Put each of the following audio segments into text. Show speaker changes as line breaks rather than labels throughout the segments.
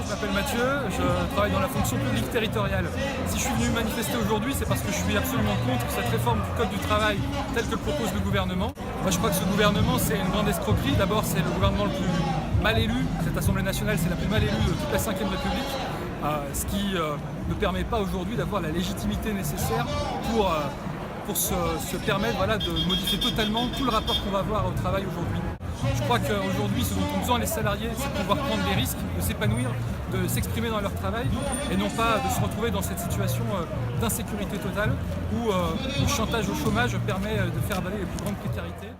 je m'appelle Mathieu, je travaille dans la fonction publique territoriale. Si je suis venu manifester aujourd'hui, c'est parce que je suis absolument contre cette réforme du Code du travail telle que le propose le gouvernement. Moi, je crois que ce gouvernement, c'est une grande escroquerie. D'abord, c'est le gouvernement le plus mal élu. Cette Assemblée nationale, c'est la plus mal élue de toute la Ve République. Ce qui ne permet pas aujourd'hui d'avoir la légitimité nécessaire pour se permettre de modifier totalement tout le rapport qu'on va avoir au travail aujourd'hui. Je crois qu'aujourd'hui, ce dont ont besoin les salariés, c'est de pouvoir prendre des risques, de s'épanouir, de s'exprimer dans leur travail et non pas de se retrouver dans cette situation d'insécurité totale où le chantage au chômage permet de faire avaler les plus grandes précarités.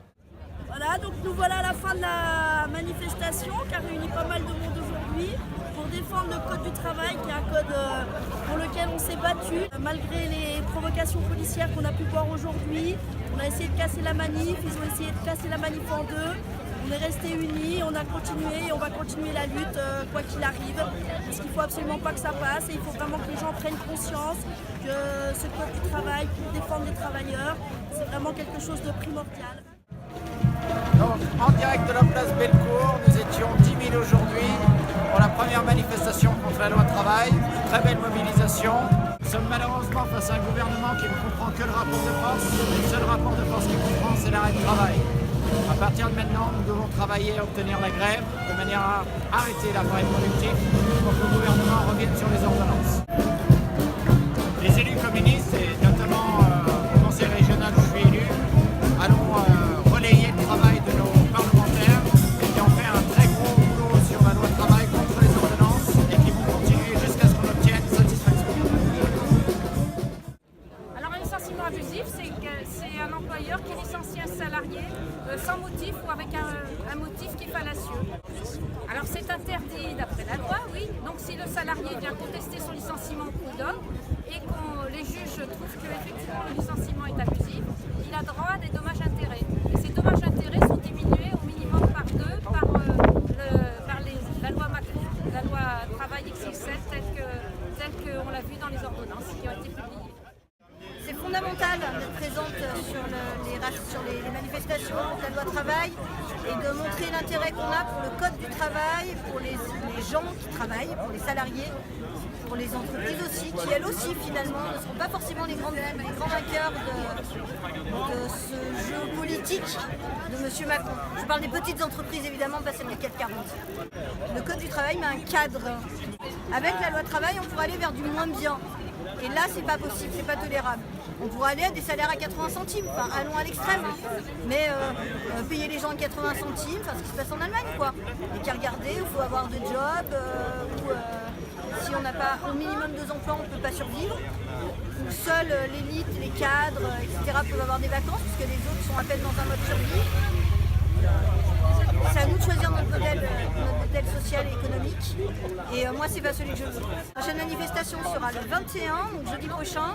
Voilà, donc nous voilà à la fin de la manifestation qui a réuni pas mal de monde aujourd'hui pour défendre le code du travail qui est un code pour lequel on s'est battu. Malgré les provocations policières qu'on a pu voir aujourd'hui, on a essayé de casser la manif, ils ont essayé de casser la manif en deux. On est restés unis, on a continué et on va continuer la lutte quoi qu'il arrive. Parce qu'il ne faut absolument pas que ça passe et il faut vraiment que les gens prennent conscience que ce code du travail pour défendre les travailleurs, c'est vraiment quelque chose de primordial.
Donc, en direct de la place Bellecour, nous étions 10 000 aujourd'hui pour la première manifestation contre la loi travail. Très belle mobilisation. Nous sommes malheureusement face à un gouvernement qui ne comprend que le rapport de force. Le seul rapport de force qu'il comprend, c'est l'arrêt de travail. À partir de maintenant, nous devons travailler à obtenir la grève de manière à arrêter l'appareil productif pour que le gouvernement revienne sur les ordonnances. Les élus communistes, et notamment au conseil régional où je suis élu, allons relayer le travail de nos parlementaires qui ont fait un très gros boulot sur la loi travail contre les ordonnances et qui vont continuer jusqu'à ce qu'on obtienne satisfaction.
Alors un licenciement abusif, c'est un employeur qui licencie un salarié sans motif ou avec un motif qui est fallacieux. Alors c'est interdit d'après la loi, oui. Donc si le salarié vient contester son licenciement au prud'homme et que les juges trouvent qu'effectivement le licenciement est abusif, il a droit à des dommages-intérêts. Et ces dommages-intérêts sont diminués au minimum par deux par la loi Macron, la loi travail XXL telle qu'on l'a vu dans les ordonnances qui ont été publiées.
C'est fondamental d'être présente sur les manifestations contre la loi travail et de montrer l'intérêt qu'on a pour le code du travail, pour les gens qui travaillent, pour les salariés, pour les entreprises aussi, qui elles aussi finalement ne seront pas forcément les grands vainqueurs de ce jeu politique de M. Macron. Je parle des petites entreprises évidemment, pas celles du CAC 40. Le code du travail met un cadre. Avec la loi travail, on pourrait aller vers du moins bien. Et là, c'est pas possible, c'est pas tolérable. On pourrait aller à des salaires à 80 centimes, enfin allons à l'extrême, hein. Mais payer les gens à 80 centimes, enfin ce qui se passe en Allemagne quoi. Et qu'à regarder, il faut avoir de job, si on n'a pas au minimum 2 emplois, on ne peut pas survivre. Où seule l'élite, les cadres, etc. peuvent avoir des vacances, puisque les autres sont à peine dans un mode survie. C'est à nous de choisir notre modèle social et économique. Et moi, c'est pas celui que je veux. La prochaine manifestation sera le 21, donc jeudi prochain.